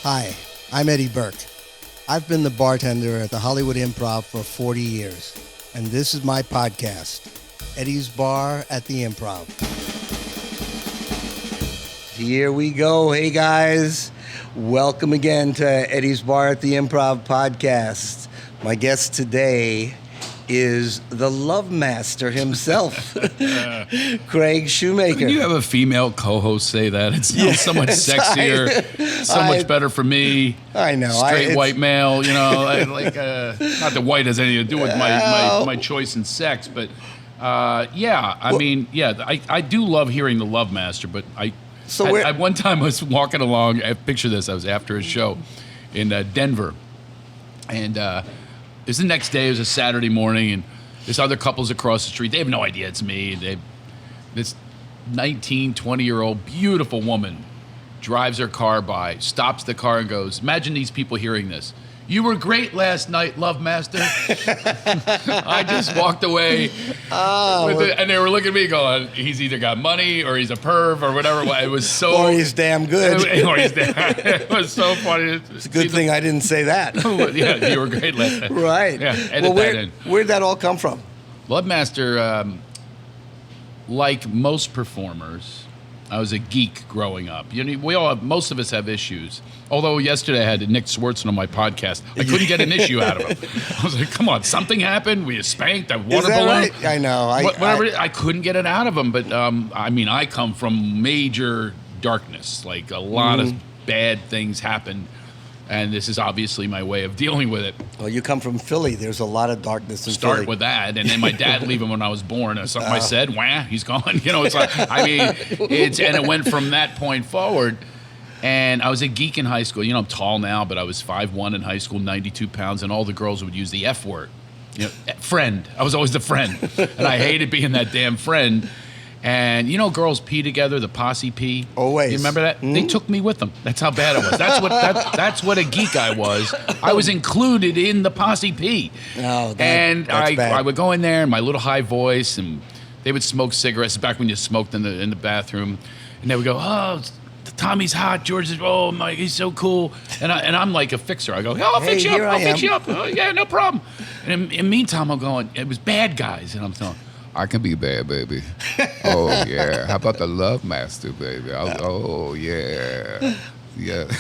Hi, I'm Eddie Burke. I've been the bartender at the Hollywood Improv for 40 years, and this is my podcast, Eddie's Bar at the Improv. Here we go. Hey, guys. Welcome again to Eddie's Bar at the Improv podcast. My guest today is the Lovemaster himself, Craig Shoemaker. Can you have a female co-host say that? It sounds so much sexier, so much better for me. I know. Straight white male, you know, not that white has anything to do with my choice in sex, but I do love hearing the Lovemaster, but I one time I was walking along, picture this, I was after a show in Denver, and it was the next day. It was a Saturday morning, and this other couple's across the street. They have no idea it's me. This 19, 20-year-old beautiful woman drives her car by, stops the car, and goes, imagine these people hearing this. You were great last night, Lovemaster. I just walked away, and they were looking at me going, he's either got money or he's a perv or whatever. It was so... Or he's damn good. It was so funny. It's a good thing I didn't say that. Yeah, you were great last night. Right. Yeah, edit that in. Where'd that all come from? Lovemaster, like most performers, I was a geek growing up. You know, most of us have issues. Although yesterday I had Nick Swartzen on my podcast, I couldn't get an issue out of him. I was like, "Come on, something happened. We spanked a water balloon." Right? I know. I couldn't get it out of him. But I come from major darkness. Like a lot of bad things happened, and this is obviously my way of dealing with it. Well, you come from Philly. There's a lot of darkness in Philly. Start with that, and then my dad leaving when I was born. And something I said, wah, he's gone. You know, it's like and it went from that point forward. And I was a geek in high school. You know, I'm tall now, but I was 5'1" in high school, 92 pounds, and all the girls would use the F word. You know, friend. I was always the friend, and I hated being that damn friend. And you know, girls pee together, the posse pee. Always. You remember that? Mm-hmm. They took me with them. That's how bad it was. That's what a geek I was. I was included in the posse pee. Oh, that's bad. I would go in there in my little high voice, and they would smoke cigarettes. Back when you smoked in the bathroom, and they would go, "Oh, Tommy's hot. George is, oh my, he's so cool." And I'm like a fixer. I go, "Oh, I'll fix you up. I'll fix you up. Oh, yeah, no problem." And in the meantime, I'm going, it was bad guys, and I'm telling. I can be bad, baby. Oh, yeah. How about the Lovemaster, baby? Oh, yeah. Yeah.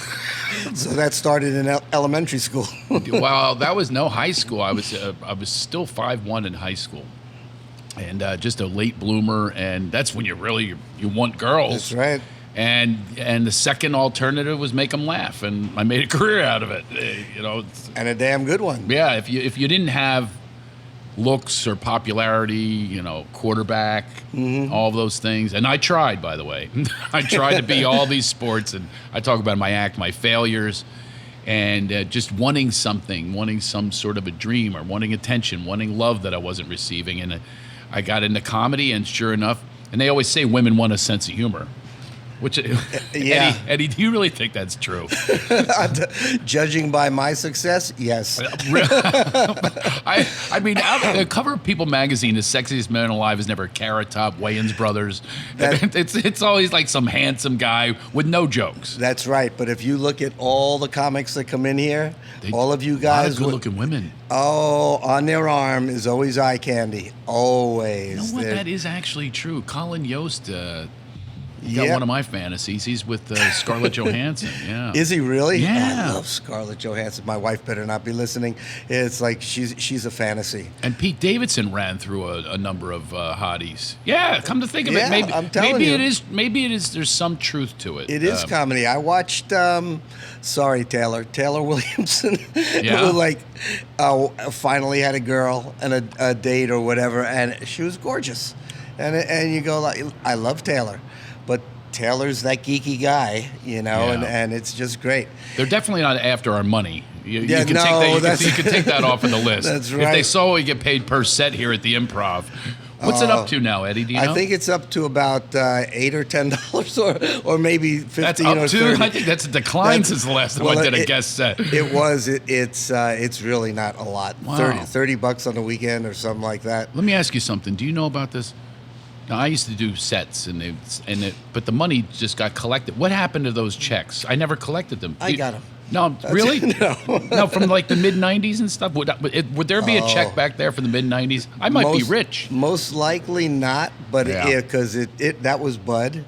So that started in elementary school. Well, that was no high school. I was still 5'1" in high school. And just a late bloomer. And that's when you want girls. That's right. And the second alternative was make them laugh. And I made a career out of it. You know. And a damn good one. Yeah. If you didn't have looks or popularity, you know, quarterback, all of those things. And I tried, by the way. I tried to be all these sports, and I talk about my act, my failures, and just wanting something, wanting some sort of a dream, or wanting attention, wanting love that I wasn't receiving. And I got into comedy, and sure enough, and they always say women want a sense of humor. Which, yeah. Eddie, do you really think that's true? Judging by my success, yes. I mean, the cover of People magazine, the sexiest man alive is never Carrot Top, Wayans Brothers. It's always like some handsome guy with no jokes. That's right. But if you look at all the comics that come in here, all of you guys, good-looking women. Oh, on their arm is always eye candy. Always. You know what? That is actually true. Colin Yost. Got one of my fantasies. He's with Scarlett Johansson. Yeah. Is he really? Yeah. I love Scarlett Johansson. My wife better not be listening. It's like she's a fantasy. And Pete Davidson ran through a number of hotties. Yeah. Come to think of it, maybe I'm telling you. Maybe it is. There's some truth to it. It is comedy. I watched. Taylor Williamson. Yeah. Who finally had a girl and a date or whatever, and she was gorgeous, and you go like, I love Taylor. But Taylor's that geeky guy, you know, and it's just great. They're definitely not after our money. You can take that off of the list. That's right. If they saw we get paid per set here at the Improv. What's it up to now, Eddie? Do you know? I think it's up to about $8 or $10 or maybe 15 that's or up 30. To? I think that's a decline since the last time I did a guest set. It was. It's really not a lot. Wow. $30 on the weekend or something like that. Let me ask you something. Do you know about this? No, I used to do sets, but the money just got collected. What happened to those checks? I never collected them. I got them. No, really? No. No, from like the mid '90s and stuff. Would there be a check back there for the mid '90s? I might be rich. Most likely not, but Yeah. because that was Bud,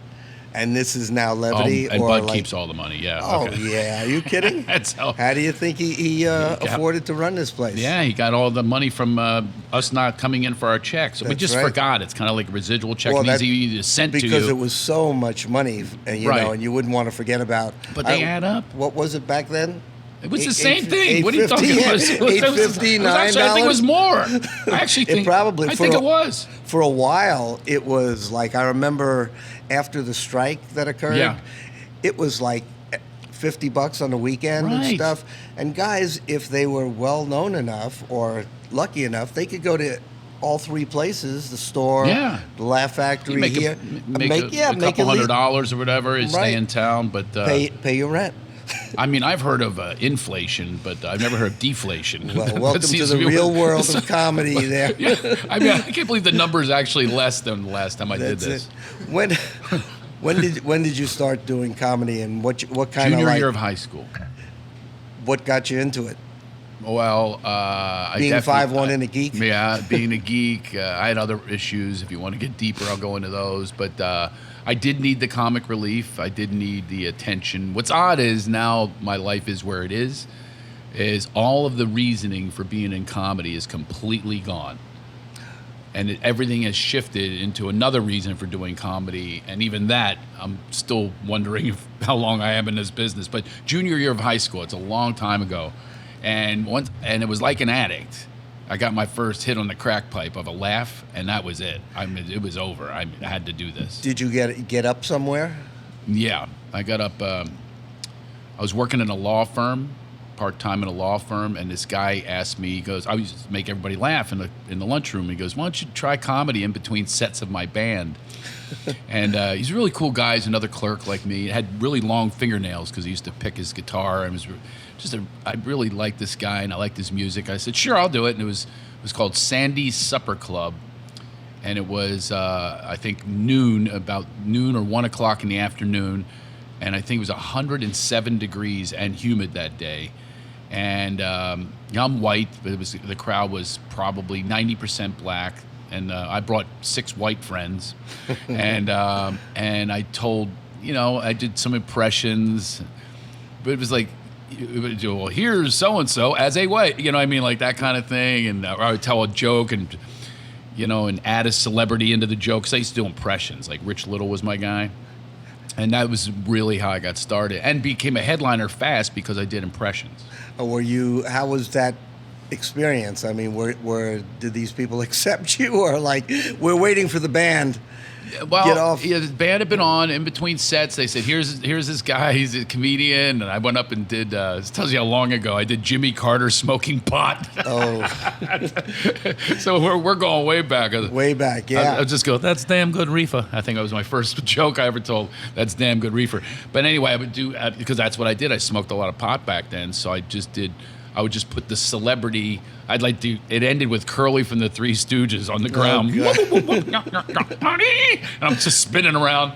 and this is now Levity. And or Bud like, keeps all the money. Yeah. Oh okay. yeah, are you kidding? That's how. How do you think he afforded to run this place? Yeah, he got all the money from us not coming in for our checks. So we That's just right. forgot. It's kind of like a residual check. Well, It means he just sent to you. because it was so much money, and you Right. know, and you wouldn't want to forget about. But they add up. What was it back then? It was the same thing. What are you talking $8.50, about? $8.50, Actually, I think it was more. I actually think probably I think it was. For a while, it was like, I remember after the strike that occurred, Yeah. it was like $50 on the weekend and Right. stuff. And guys, if they were well known enough or lucky enough, they could go to all three places: the store, Yeah. the Laugh Factory Make here, a couple $100 or whatever. You Right. stay in town, but pay your rent. I mean, I've heard of inflation, but I've never heard of deflation. Well, That welcome to seems the be real what- world of comedy. There, Yeah, I mean, I can't believe the number is actually less than the last time I did that's this. it. When did you start doing comedy, and what kind Junior of like year of high school. what got you into it? Well, I Being definitely- 5'1" and a geek? Yeah, being a geek. I had other issues. If you want to get deeper, I'll go into those. But I did need the comic relief. I did need the attention. What's odd is now my life is where it is all of the reasoning for being in comedy is completely gone. And everything has shifted into another reason for doing comedy. And even that, I'm still wondering how long I am in this business. But junior year of high school, it's a long time ago. And it was like an addict. I got my first hit on the crack pipe of a laugh, and that was it. I mean, it was over. I had to do this. Did you get up somewhere? Yeah, I got up. I was working in a law firm, part-time in a law firm, and this guy asked me, he goes, I used to make everybody laugh in the lunchroom. He goes, why don't you try comedy in between sets of my band? And he's a really cool guy. He's another clerk like me. He had really long fingernails because he used to pick his guitar, and was I really liked this guy, and I liked his music. I said, sure, I'll do it. And it was called Sandy's Supper Club. And it was, I think, about noon or 1 o'clock in the afternoon. And I think it was 107 degrees and humid that day. And I'm white, but the crowd was probably 90% black. And I brought 6 white friends. And I told, I did some impressions. But it was like, well, here's so-and-so as a white, I mean, like that kind of thing. And I would tell a joke and add a celebrity into the joke. Because I used to do impressions. Like Rich Little was my guy. And that was really how I got started. And became a headliner fast because I did impressions. How was that experience? I mean, did these people accept you, or like, we're waiting for the band? Well, Get off. Yeah, the band had been on in between sets. They said, "Here's this guy. He's a comedian." And I went up and did. This tells you how long ago I did Jimmy Carter smoking pot. Oh, So we're going way back. way back, yeah. I just go, "That's damn good reefer." I think that was my first joke I ever told. That's damn good reefer. But anyway, I would do because that's what I did. I smoked a lot of pot back then, so I would just put the celebrity. It ended with Curly from the Three Stooges on the ground. And I'm just spinning around.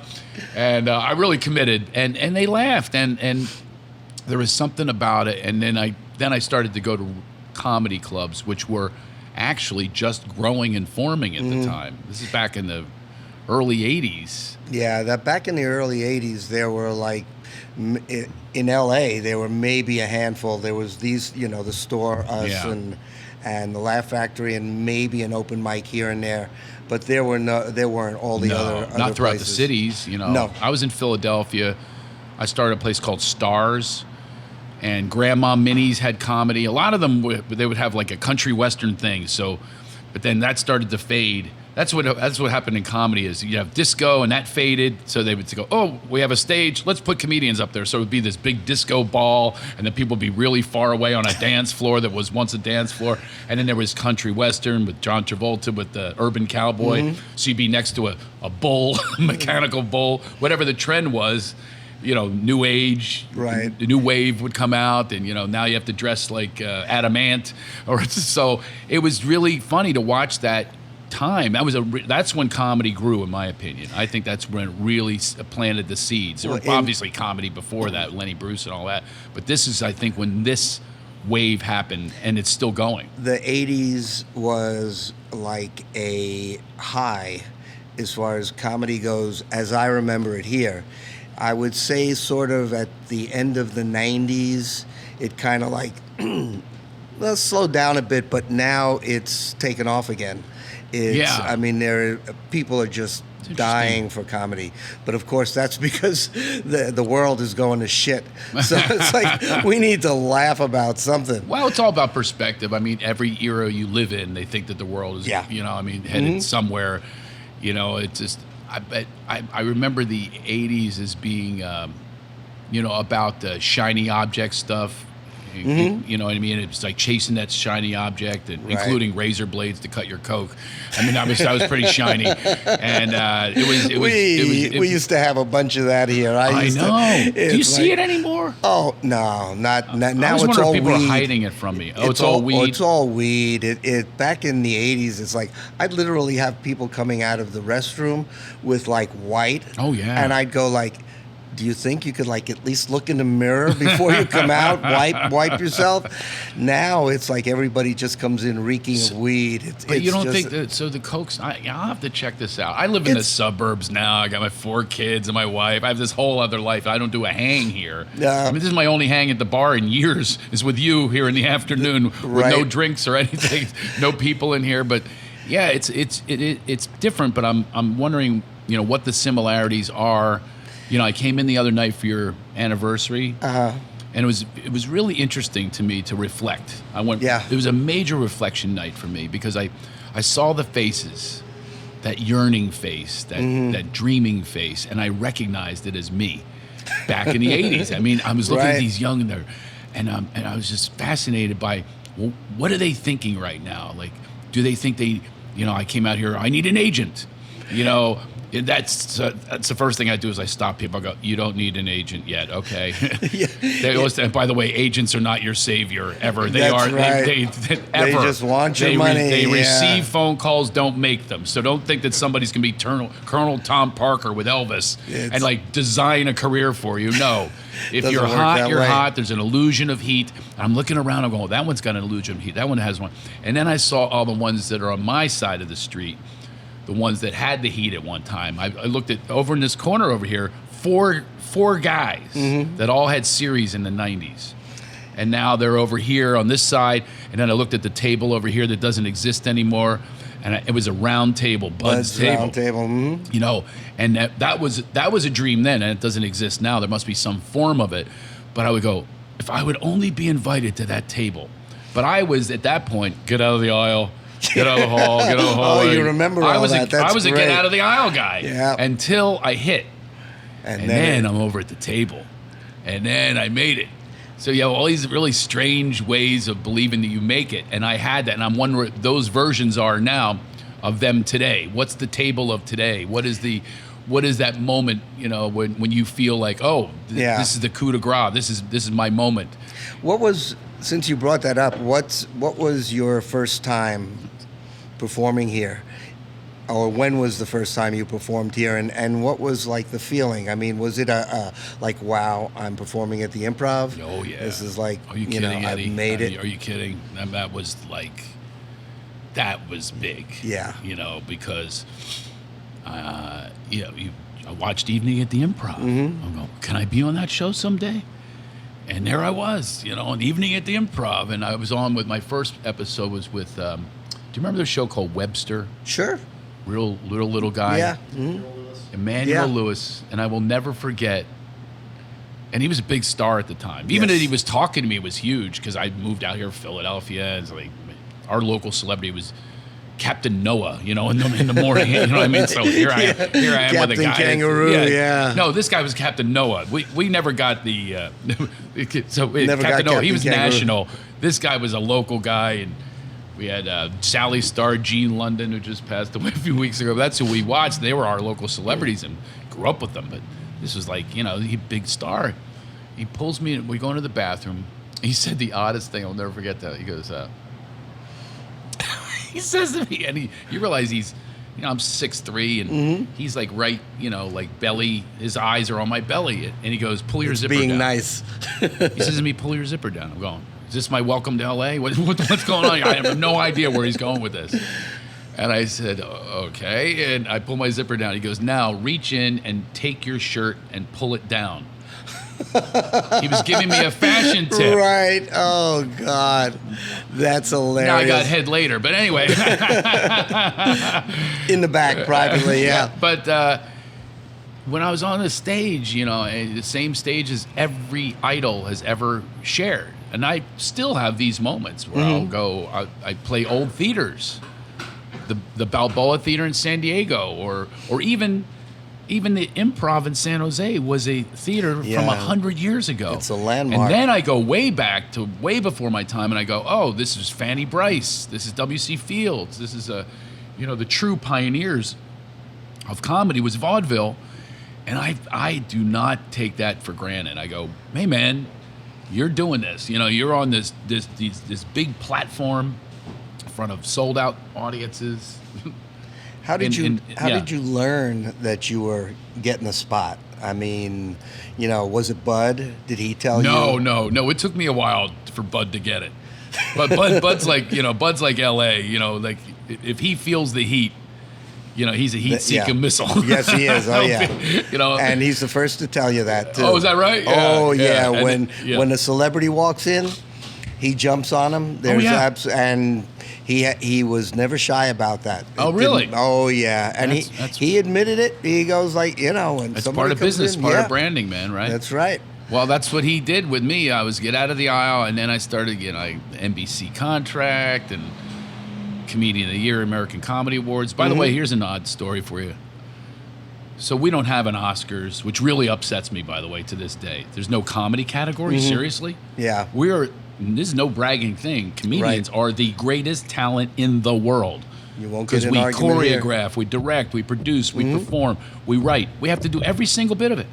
And I really committed. And they laughed. And there was something about it. And then I started to go to comedy clubs, which were actually just growing and forming at the time. This is back in the early 80s. Yeah, that back in the early 80s, there were like, in LA, there were maybe a handful. There was these, the Store, Us, Yeah. and the Laugh Factory, and maybe an open mic here and there. But there weren't all the other not throughout places. the cities. No. I was in Philadelphia. I started a place called Stars, and Grandma Minnie's had comedy. A lot of them they would have like a country western thing. So, but then that started to fade. That's what happened in comedy is you have disco and that faded. So they would go, oh, we have a stage. Let's put comedians up there. So it would be this big disco ball, and then people would be really far away on a dance floor that was once a dance floor. And then there was country western with John Travolta with the urban cowboy. So you'd be next to a bull, mechanical bull, whatever the trend was. New age, Right. The new wave would come out, and now you have to dress like Adam Ant, so it was really funny to watch that time. That's when comedy grew, in my opinion. I think that's when it really planted the seeds. There were obviously comedy before that, Lenny Bruce and all that, but this is, I think, when this wave happened, and it's still going. The 80s was like a high as far as comedy goes, as I remember it here. I would say sort of at the end of the 90s, it kind of like slowed down a bit, but now it's taken off again. I mean, people are just dying for comedy. But of course, that's because the world is going to shit. So it's like we need to laugh about something. Well, it's all about perspective. I mean, every era you live in, they think that the world is, headed somewhere. It's just, I remember the 80s as being, about the shiny object stuff. You know what I mean? It's like chasing that shiny object, and including razor blades to cut your coke. I mean, I was pretty shiny, and we used to have a bunch of that here. I know. Do you see it anymore? Oh no, not now. I was it's all people weed. are hiding it from me. Oh, it's all weed. It's all weed. It back in the 80s, it's like I'd literally have people coming out of the restroom with like white. Oh yeah. And I'd go like, do you think you could like at least look in the mirror before you come out, wipe yourself? Now it's like everybody just comes in reeking of weed. But you don't think that? So the coke's. I'll have to check this out. I live in the suburbs now. I got my 4 kids and my wife. I have this whole other life. I don't do a hang here. I mean, this is my only hang at the bar in years. Is with you here in the afternoon with no drinks or anything, no people in here. But yeah, it's different. But I'm wondering, what the similarities are. I came in the other night for your anniversary, and it was really interesting to me to reflect. It was a major reflection night for me because I saw the faces, that yearning face, that dreaming face, and I recognized it as me back in the 80s. I mean, I was looking at these young there, and I was just fascinated by, well, what are they thinking right now? Like, do they think I came out here, I need an agent, That's the first thing I do is I stop people. I go, you don't need an agent yet, okay? And by the way, agents are not your savior ever. They That's are. Right. They just want your money. They receive phone calls, don't make them. So don't think that somebody's gonna be Colonel Tom Parker with Elvis and like design a career for you. No. If you're hot, you're hot. There's an illusion of heat. I'm looking around. I'm going, oh, that one's got an illusion of heat. That one has one. And then I saw all the ones that are on my side of the street. The ones that had the heat at one time. I looked at over in this corner over here, four guys that all had series in the 90s. And now they're over here on this side. And then I looked at the table over here that doesn't exist anymore. And it was a round table, Bud's table. Round table. And that was a dream then, and it doesn't exist now. There must be some form of it. But I would go, if I would only be invited to that table. But I was, at that point, get out of the aisle. Get out of the hall, get out of the hall. Oh, you remember all that. I was a get out of the aisle guy. Yeah. Until I hit. And then I'm over at the table. And then I made it. So you have all these really strange ways of believing that you make it. And I had that. And I'm wondering what those versions are now of them today. What's the table of today? What is that moment, when you feel like, this is the coup de grace. This is my moment. Since you brought that up, what was your first time performing here? Or when was the first time you performed here? And what was like the feeling? I mean, was it like, wow, I'm performing at the Improv? Oh, yeah. This is like, are you kidding, Eddie? I've made it. Are you kidding? That was big. Yeah. Because, I watched Evening at the Improv. I'm going, can I be on that show someday? And there I was, an Evening at the Improv. And I was on with my first episode was with, do you remember the show called Webster? Sure. Little guy. Yeah. Emmanuel Lewis. And I will never forget. And he was a big star at the time. Even that he was talking to me was huge because I moved out here to Philadelphia. And so our local celebrity was Captain Noah, in the morning. You know what I mean? So here I am with a guy. Captain Kangaroo, yeah. No, this guy was Captain Noah. We never got the Never Captain got Noah. He was Kangaroo. national. This guy was a local guy, and we had Sally Star, Gene London, who just passed away a few weeks ago. That's who we watched. They were our local celebrities and grew up with them. But this was like, he big star. He pulls me, we go into the bathroom. He said the oddest thing. I'll never forget that. He goes, he says to me, and you realize he's, I'm 6'3", and he's like right, like belly. His eyes are on my belly, and he goes, "Pull your zipper down." Being nice. He says to me, "Pull your zipper down." I'm going, "Is this my welcome to LA? What's going on? I have no idea where he's going with this." And I said, "Okay," and I pull my zipper down. He goes, "Now reach in and take your shirt and pull it down." He was giving me a fashion tip. Right. Oh, God. That's hilarious. Now I got head later, but anyway. In the back, privately, yeah. But when I was on the stage, the same stage as every idol has ever shared. And I still have these moments where I'll go, I play old theaters. The Balboa Theater in San Diego, or even the Improv in San Jose was a theater from 100 years ago. It's a landmark. And then I go way back to way before my time, and I go, oh, this is Fanny Brice. This is W.C. Fields. This is, the true pioneers of comedy was vaudeville. And I do not take that for granted. I go, hey, man, you're doing this. You're on this big platform in front of sold-out audiences. How did you learn that you were getting a spot? I mean, was it Bud? Did he tell you? No. It took me a while for Bud to get it. But Bud's like, Bud's like LA. Like if he feels the heat, he's a heat-seeking missile. Yes, he is. Oh yeah. And he's the first to tell you that too. Oh, is that right? Yeah, when a celebrity walks in, he jumps on him. There's and he was never shy about that. Oh, really? Oh, yeah. And he admitted it. He goes like, when that's part of business, part of branding, man, right? That's right. Well, that's what he did with me. I was get out of the aisle, and then I started getting an NBC contract and Comedian of the Year, American Comedy Awards. By the way, here's an odd story for you. So we don't have an Oscars, which really upsets me, by the way, to this day. There's no comedy category, seriously? Yeah. This is no bragging thing. Comedians are the greatest talent in the world. You won't get an Because we argument choreograph, we direct, we produce, we perform, we write. We have to do every single bit of it.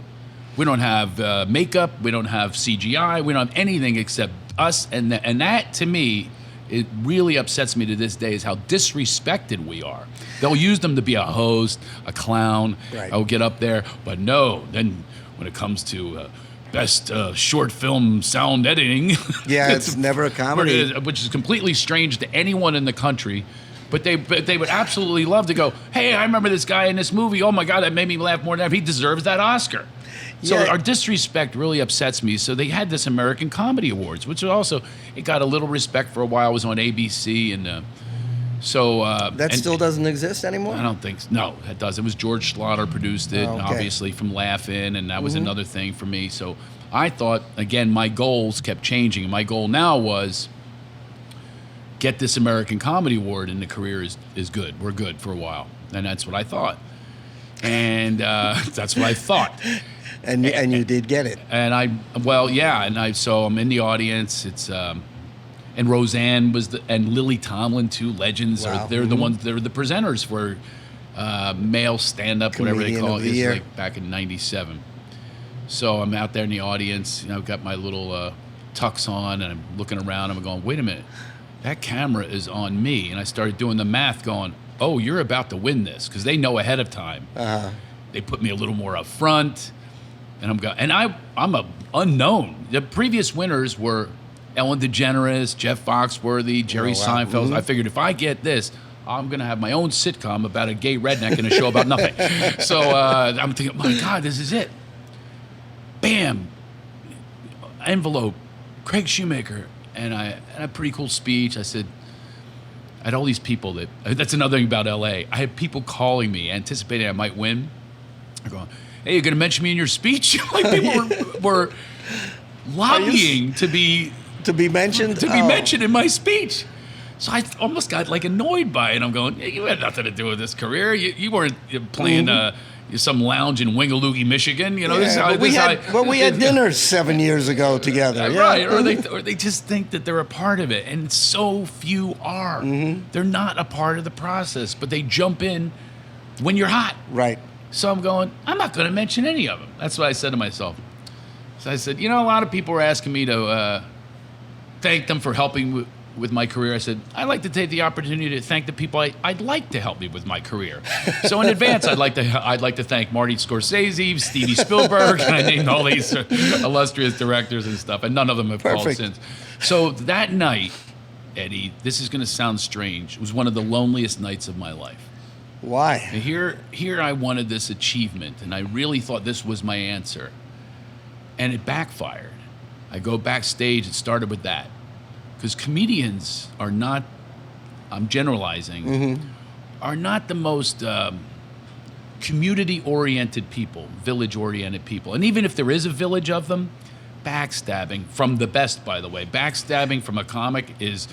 We don't have makeup, we don't have CGI, we don't have anything except us. And that, to me, it really upsets me to this day is how disrespected we are. They'll use them to be a host, a clown. Right. I'll get up there. But no, then when it comes to... best short film sound editing. Yeah, it's never a comedy. Which is completely strange to anyone in the country. But they would absolutely love to go, hey, I remember this guy in this movie. Oh, my God, that made me laugh more than ever. He deserves that Oscar. So our disrespect really upsets me. So they had this American Comedy Awards, which also, it got a little respect for a while. It was on ABC. And that still doesn't exist anymore? I don't think so. No, it does. It was George Schlatter produced it, obviously from Laugh-In, and that was another thing for me. So I thought, again, my goals kept changing. My goal now was get this American Comedy Award, and the career is good. We're good for a while. And that's what I thought. And that's what I thought. And you did get it. And so I'm in the audience. It's... and Roseanne and Lily Tomlin, two legends. Wow. They're the ones. They're the presenters for male stand-up, whatever they call it. It's like back in '97. So I'm out there in the audience. I've got my little tux on, and I'm looking around. And I'm going, wait a minute, that camera is on me. And I started doing the math, going, oh, you're about to win this, because they know ahead of time. They put me a little more up front, and I'm a unknown. The previous winners were Ellen DeGeneres, Jeff Foxworthy, Jerry Seinfeld. I figured if I get this, I'm going to have my own sitcom about a gay redneck in a show about nothing. So I'm thinking, my God, this is it. Bam. Envelope. Craig Shoemaker. And I had a pretty cool speech. I had all these people that's another thing about LA. I had people calling me, anticipating I might win. They're going, hey, you're going to mention me in your speech? Like people were lobbying to be mentioned? To be mentioned in my speech. So I almost got annoyed by it. I'm going, hey, you had nothing to do with this career. You weren't playing some lounge in Wingaloogie, Michigan. We had dinner 7 years ago together. Right. Or they just think that they're a part of it. And so few are. They're not a part of the process, but they jump in when you're hot. Right. So I'm going, I'm not going to mention any of them. That's what I said to myself. So I said, a lot of people are asking me to thank them for helping with my career, I said, I'd like to take the opportunity to thank the people I'd like to help me with my career. So in advance, I'd like to thank Marty Scorsese, Stevie Spielberg, and I named all these illustrious directors and stuff, and none of them have called since. So that night, Eddie, this is going to sound strange. It was one of the loneliest nights of my life. Why? And here I wanted this achievement, and I really thought this was my answer. And it backfired. I go backstage, it started with that. Because comedians are not, I'm generalizing, are not the most community-oriented people, village-oriented people. And even if there is a village of them, backstabbing, from the best, by the way, backstabbing from a comic is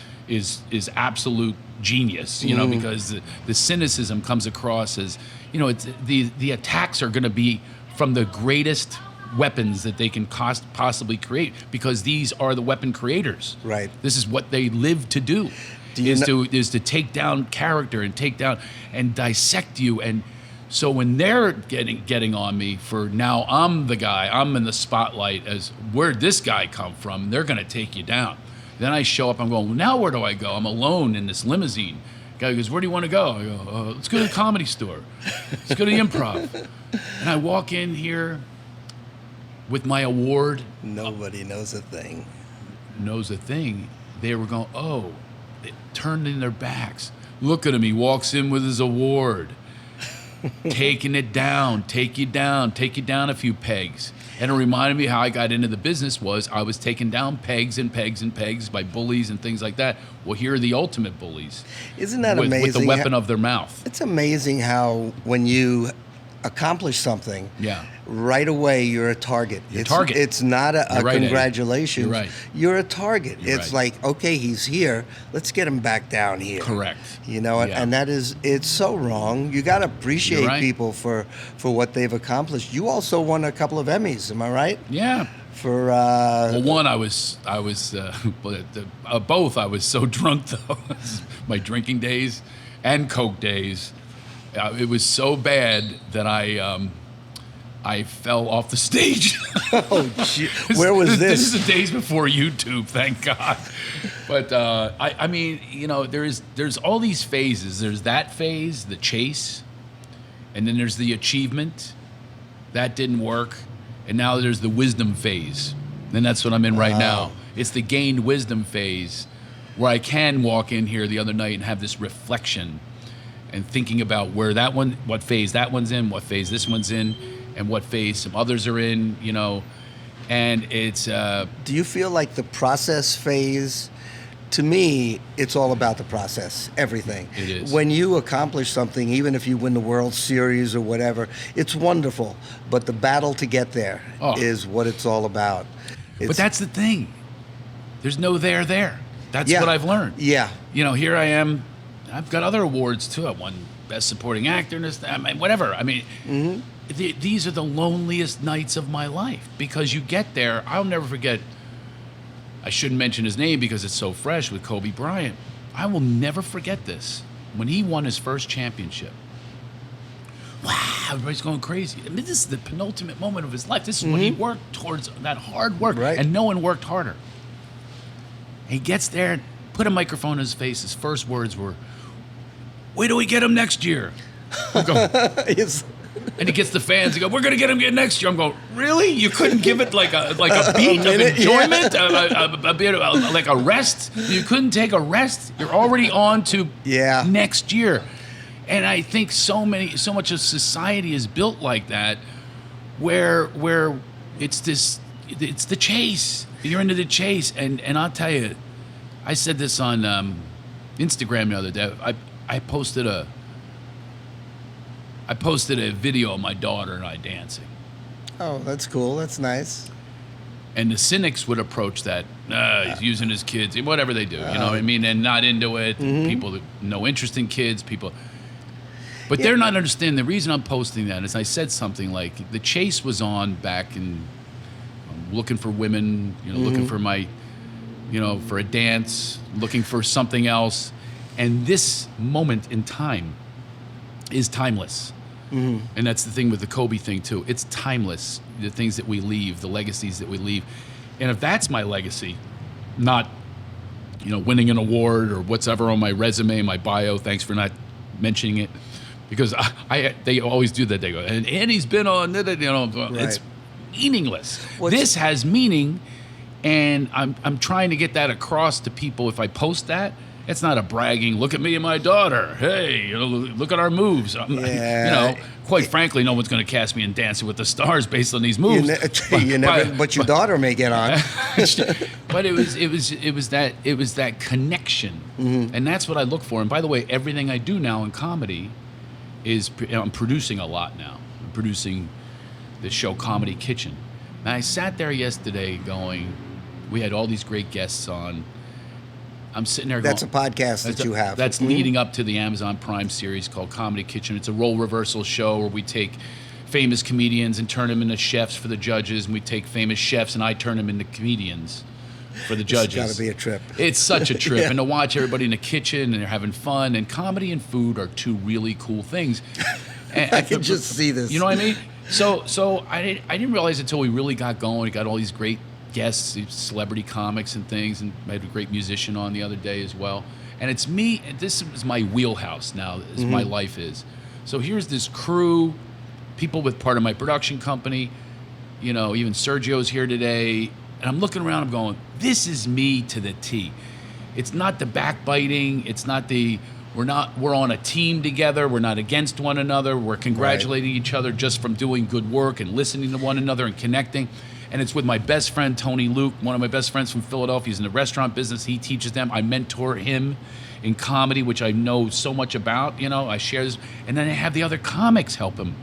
absolute genius, you know, because the cynicism comes across as, you know, it's the attacks are going to be from the greatest weapons that they can possibly create, because these are the weapon creators. Right. This is what they live to do, is to take down character and take down and dissect you. And so when they're getting on me for now, I'm the guy, I'm in the spotlight as where'd this guy come from? They're going to take you down. Then I show up, I'm going, well, now where do I go? I'm alone in this limousine. Guy goes, where do you want to go? I go, let's go to the Comedy Store. Let's go to the Improv. And I walk in here with my award. Nobody knows a thing. Knows a thing. They were going, oh, they turned in their backs. Look at him. He walks in with his award. Taking it down, take you down a few pegs. And it reminded me how I got into the business was I was taking down pegs and pegs and pegs by bullies and things like that. Well, here are the ultimate bullies. Isn't that amazing? With the weapon of their mouth. It's amazing how when you accomplish something, right away you're a target. It's not a right, congratulations. You're right. You're a target. You're it's right. like, okay, he's here. Let's get him back down here. Correct. You know, and that is, it's so wrong. You got to appreciate people for what they've accomplished. You also won a couple of Emmys, am I right? Yeah. For well, one I was both. I was so drunk though. My drinking days and coke days. It was so bad that I fell off the stage. Oh, gee. Where was this? This is the days before YouTube, thank God. But I mean, you know, there's all these phases. There's that phase, the chase, and then there's the achievement. That didn't work. And now there's the wisdom phase. And that's what I'm in right now. It's the gained wisdom phase where I can walk in here the other night and have this reflection and thinking about where that one, what phase that one's in, what phase this one's in, and what phase some others are in, you know. And it's... Do you feel like the process phase, to me, it's all about the process, everything. It is. When you accomplish something, even if you win the World Series or whatever, it's wonderful. But the battle to get there is what it's all about. But that's the thing. There's no there. That's what I've learned. Yeah. You know, here I am. I've got other awards, too. I won Best Supporting Actor, whatever. I mean, these are the loneliest nights of my life because you get there. I'll never forget. I shouldn't mention his name because it's so fresh with Kobe Bryant. I will never forget this. When he won his first championship. Wow, everybody's going crazy. I mean, this is the penultimate moment of his life. This is when he worked towards that hard work. Right. And no one worked harder. He gets there, put a microphone in his face. His first words were, wait till we get him next year. I'm going, and he gets the fans. He go, we're going to get him next year. I'm going, really? You couldn't give it like a beat of enjoyment, a bit of like a rest? You couldn't take a rest? You're already on to next year. And I think so much of society is built like that, where it's the chase. You're into the chase, and I'll tell you, I said this on Instagram the other day. I posted a video of my daughter and I dancing. Oh, that's cool. That's nice. And the cynics would approach that. He's using his kids, whatever they do. You know what I mean? And not into it. People that no interest in kids. People. But they're not understanding. The reason I'm posting that is I said something like the chase was on back in looking for women, you know, looking for my, you know, for a dance, looking for something else. And this moment in time is timeless. And that's the thing with the Kobe thing too. It's timeless. The things that we leave, the legacies that we leave. And if that's my legacy, not winning an award or whatever on my resume, my bio. Thanks for not mentioning it, because they always do that. They go, and he's been on, it's meaningless. This has meaning, and I'm trying to get that across to people. If I post that, it's not a bragging, look at me and my daughter. Hey, look at our moves. Quite frankly, no one's going to cast me in Dancing with the Stars based on these moves. But your daughter may get on. But it was that connection, and that's what I look for. And by the way, everything I do now in comedy is I'm producing a lot now. I'm producing the show Comedy Kitchen. And I sat there yesterday going, we had all these great guests on. I'm sitting there going... That's a podcast that you have. That's leading up to the Amazon Prime series called Comedy Kitchen. It's a role reversal show where we take famous comedians and turn them into chefs for the judges, and we take famous chefs and I turn them into comedians for the judges. It's got to be a trip. It's such a trip. And to watch everybody in the kitchen and they're having fun. And comedy and food are two really cool things. And I can just see this. You know what I mean? So I didn't realize until we really got going. We got all these great guests, celebrity comics and things, and I had a great musician on the other day as well. And it's me. This is my wheelhouse now. As my life is. So here's this crew, people with part of my production company. Even Sergio's here today, and I'm looking around. I'm going, this is me to the T. It's not the backbiting. It's not the we're on a team together. We're not against one another. We're congratulating each other just from doing good work and listening to one another and connecting. And it's with my best friend, Tony Luke, one of my best friends from Philadelphia. He's in the restaurant business. He teaches them. I mentor him in comedy, which I know so much about. I share this. And then I have the other comics help him.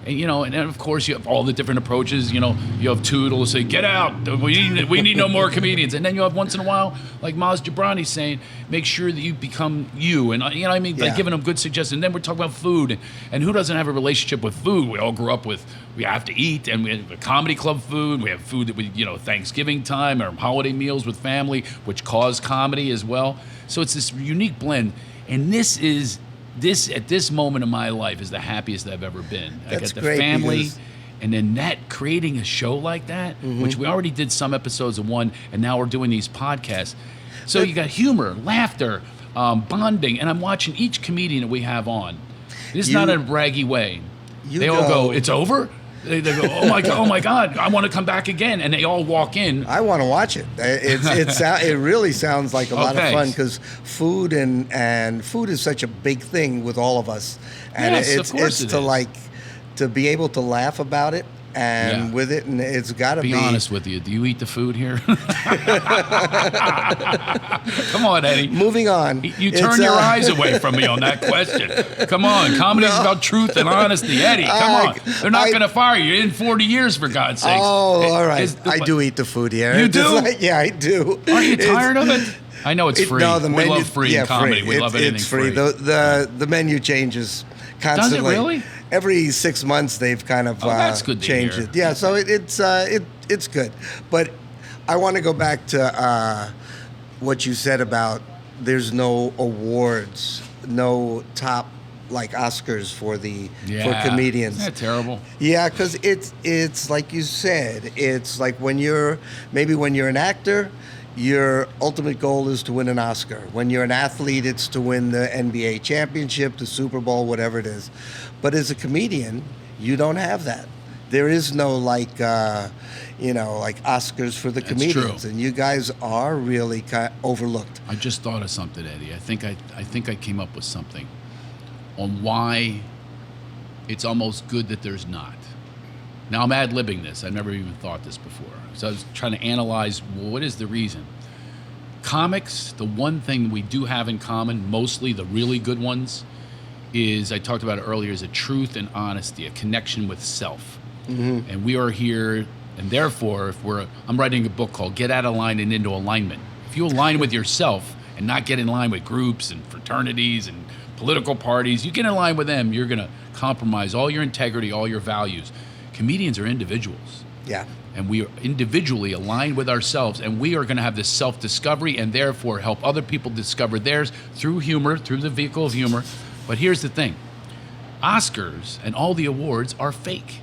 And then, of course, you have all the different approaches. You have two that'll say, get out. We need no more comedians. And then you have once in a while, like Maz Jobrani saying, make sure that you become you. And, like giving them good suggestions. And then we're talking about food. And who doesn't have a relationship with food? We all grew up with, we have to eat. And we have a comedy club food. We have food that we, Thanksgiving time or holiday meals with family, which cause comedy as well. So it's this unique blend. And this at this moment in my life is the happiest I've ever been. I got the family, and then creating a show like that, which we already did some episodes of one, and now we're doing these podcasts. So you got humor, laughter, bonding, and I'm watching each comedian that we have on. It's not in a braggy way. They all go, it's over? They go, oh my God, I want to come back again, and they all walk in. I want to watch it. It really sounds like a lot of fun, because food and food is such a big thing with all of us, and it's to be able to laugh about it and with it, and it's got to be. Be honest with you. Do you eat the food here? Come on, Eddie. Moving on. You turn your eyes away from me on that question. Come on. Comedy is about truth and honesty. Eddie, come on. They're not going to fire you. You're in 40 years, for God's sakes. Oh, all right. I do eat the food here. You do? Yeah, I do. Aren't you tired of it? I know it's free. No, the menu, we love free in comedy. We love anything free. The menu changes constantly. Does it really? Every 6 months they've kind of that's good changed it. Yeah, so it's good. But I want to go back to what you said about there's no awards, no top like Oscars for comedians. Isn't that terrible? Yeah, because it's like you said, it's like when you're an actor, your ultimate goal is to win an Oscar. When you're an athlete, it's to win the NBA championship, the Super Bowl, whatever it is. But as a comedian, you don't have that. There is no like Oscars for the comedians, true. And you guys are really overlooked. I just thought of something, Eddie. I think I came up with something on why it's almost good that there's not. Now I'm ad-libbing this. I've never even thought this before. So I was trying to analyze, well, what is the reason? Comics, the one thing we do have in common, mostly the really good ones, is, I talked about it earlier, is a truth and honesty, a connection with self. Mm-hmm. And we are here, and therefore, I'm writing a book called Get Out of Line and Into Alignment. If you align with yourself and not get in line with groups and fraternities and political parties, you get in line with them, you're going to compromise all your integrity, all your values. Comedians are individuals. Yeah. And we are individually aligned with ourselves, and we are going to have this self-discovery and therefore help other people discover theirs through humor, through the vehicle of humor. But here's the thing. Oscars and all the awards are fake.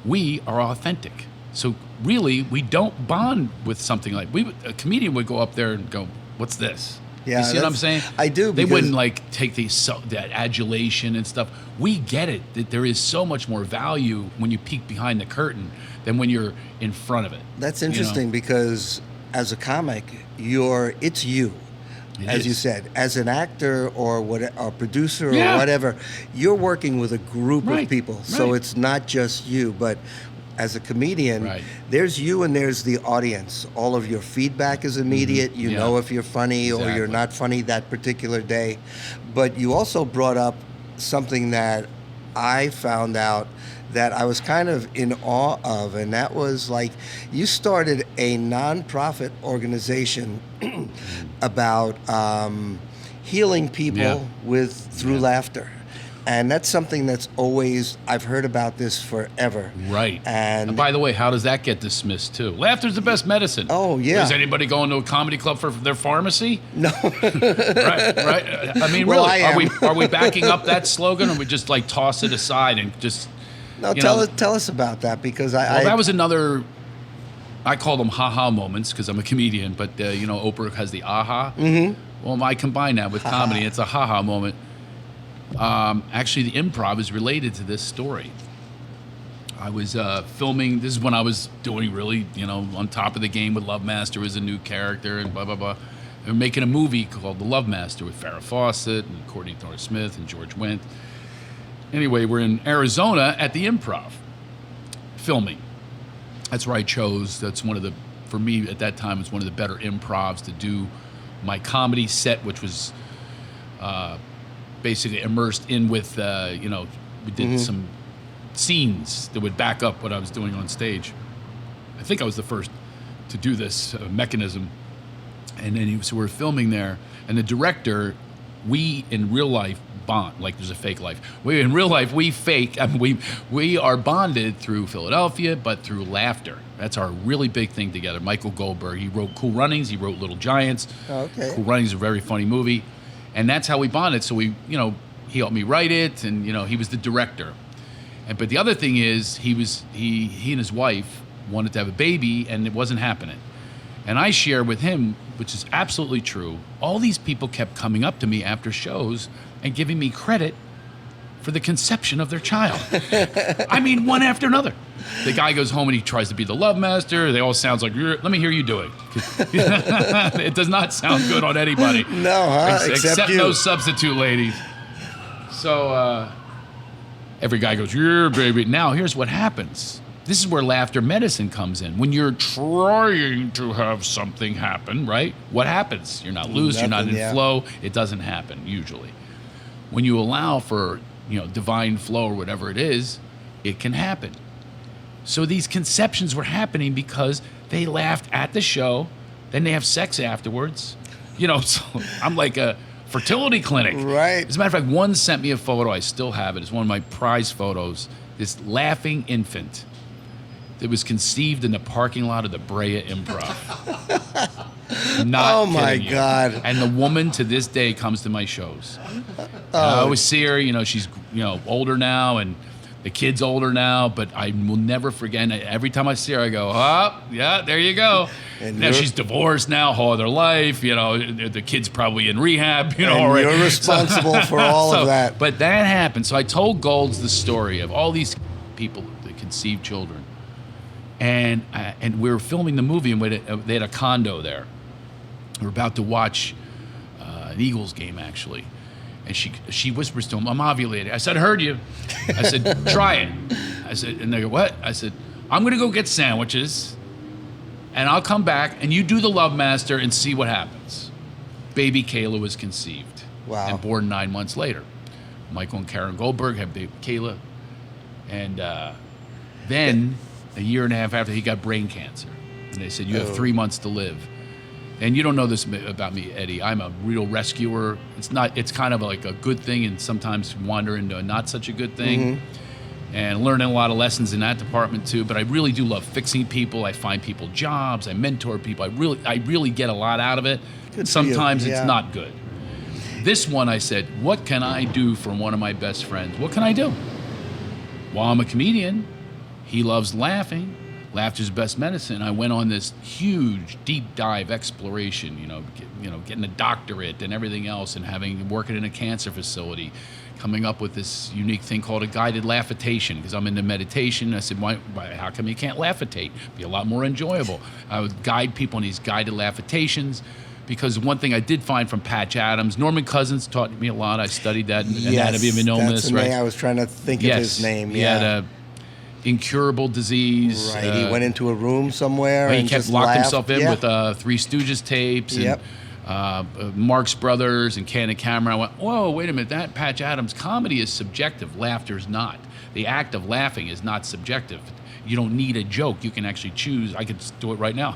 We are authentic. So really, we don't bond with something like... a comedian would go up there and go, what's this? Yeah, you see what I'm saying? I do. They wouldn't like take that adulation and stuff. We get it that there is so much more value when you peek behind the curtain than when you're in front of it. That's interesting because as a comic, it's you. As you said, as an actor or a producer or whatever, you're working with a group of people. So it's not just you, but as a comedian, there's you and there's the audience. All of your feedback is immediate. You know if you're funny or you're not funny that particular day. But you also brought up something that I found out that I was kind of in awe of, and that was like you started a nonprofit organization about healing people through laughter. And that's something that's always, I've heard about this forever. Right. And by the way, how does that get dismissed too? Laughter's the best medicine. Oh, yeah. Is anybody going to a comedy club for their pharmacy? No. right. I mean, well, really, are we backing up that slogan, or we just like toss it aside and just... No, tell us about that, because that was another... I call them ha-ha moments because I'm a comedian, but Oprah has the aha. Mm-hmm. Well, I combine that with comedy. It's a ha-ha moment. Actually, the Improv is related to this story. I was filming. This is when I was doing really, on top of the game with Lovemaster as a new character and blah, blah, blah. And we're making a movie called The Lovemaster with Farrah Fawcett and Courtney Thorne-Smith and George Wendt. Anyway, we're in Arizona at the Improv filming. That's where I chose. That's for me at that time, it was one of the better improvs to do my comedy set, which was basically immersed in with, we did some scenes that would back up what I was doing on stage. I think I was the first to do this mechanism. And then so we're filming there, and the director, we in real life bond, like there's a fake life. In real life, we fake. I mean, we are bonded through Philadelphia, but through laughter. That's our really big thing together. Michael Goldberg, he wrote Cool Runnings, he wrote Little Giants. Okay. Cool Runnings is a very funny movie. And that's how we bonded. So he helped me write it, and he was the director. But the other thing is, he and his wife wanted to have a baby, and it wasn't happening. And I share with him, which is absolutely true, all these people kept coming up to me after shows and giving me credit for the conception of their child. I mean, one after another. The guy goes home and he tries to be the Lovemaster. They all sounds like, let me hear you do it. It does not sound good on anybody. No, Except you. no substitute ladies. So every guy goes, yeah, baby. Now, here's what happens. This is where laughter medicine comes in. When you're trying to have something happen, right? What happens? You're not loose, you're not in flow. It doesn't happen, usually. When you allow for, divine flow or whatever it is, it can happen. So these conceptions were happening because they laughed at the show, then they have sex afterwards. So I'm like a fertility clinic. Right. As a matter of fact, one sent me a photo, I still have it. It's one of my prize photos. This laughing infant. It was conceived in the parking lot of the Brea Improv. Oh my God! And the woman to this day comes to my shows. I always see her. She's older now, and the kid's older now. But I will never forget. And every time I see her, I go, "Oh, yeah, there you go." And now she's divorced now, whole other life. The kid's probably in rehab. Already. You're responsible for all of that. But that happened. So I told Golds the story of all these people that conceive children. And we were filming the movie, and they had a condo there. We were about to watch an Eagles game, actually. And she whispers to him, "I'm ovulating." I said, "I heard you." I said, "Try it." I said, and they go, "What?" I said, "I'm going to go get sandwiches, and I'll come back, and you do the Lovemaster and see what happens." Baby Kayla was conceived. Wow. And born 9 months later. Michael and Karen Goldberg had baby Kayla. And then... a year and a half after, he got brain cancer. And they said, you have 3 months to live. And you don't know this about me, Eddie. I'm a real rescuer. It's kind of like a good thing, and sometimes wander into a not such a good thing. Mm-hmm. And learning a lot of lessons in that department too. But I really do love fixing people. I find people jobs. I mentor people. I really get a lot out of it. Good sometimes it's not good. This one, I said, what can I do for one of my best friends? What can I do? Well, I'm a comedian. He loves laughing. Laughter's best medicine. I went on this huge deep dive exploration, getting a doctorate and everything else, and working in a cancer facility, coming up with this unique thing called a guided laughitation, because I'm into meditation. I said, how come you can't laughitate? It'd be a lot more enjoyable. I would guide people in these guided laughitations, because one thing I did find from Patch Adams, Norman Cousins taught me a lot. I studied that in Anatomy of an Illness. That's the name. I was trying to think of his name. He had a incurable disease. Right. He went into a room somewhere. He and kept just locked laughed. himself in with Three Stooges tapes and Marx Brothers and Candid Camera. I went, whoa, wait a minute. That Patch Adams comedy is subjective. Laughter's not. The act of laughing is not subjective. You don't need a joke. You can actually choose. I could do it right now.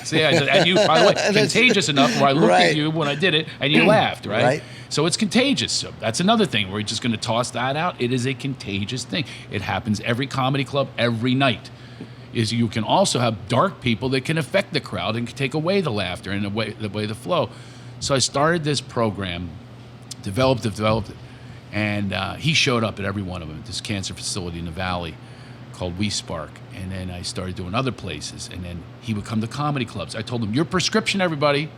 So and you, by the way, contagious enough where I looked at you when I did it and you laughed, right? So it's contagious. So that's another thing. We're just going to toss that out. It is a contagious thing. It happens every comedy club every night. You can also have dark people that can affect the crowd and can take away the laughter and the flow. So I started this program, developed it, and he showed up at every one of them at this cancer facility in the Valley called We Spark. And then I started doing other places, and then he would come to comedy clubs. I told him, your prescription, everybody.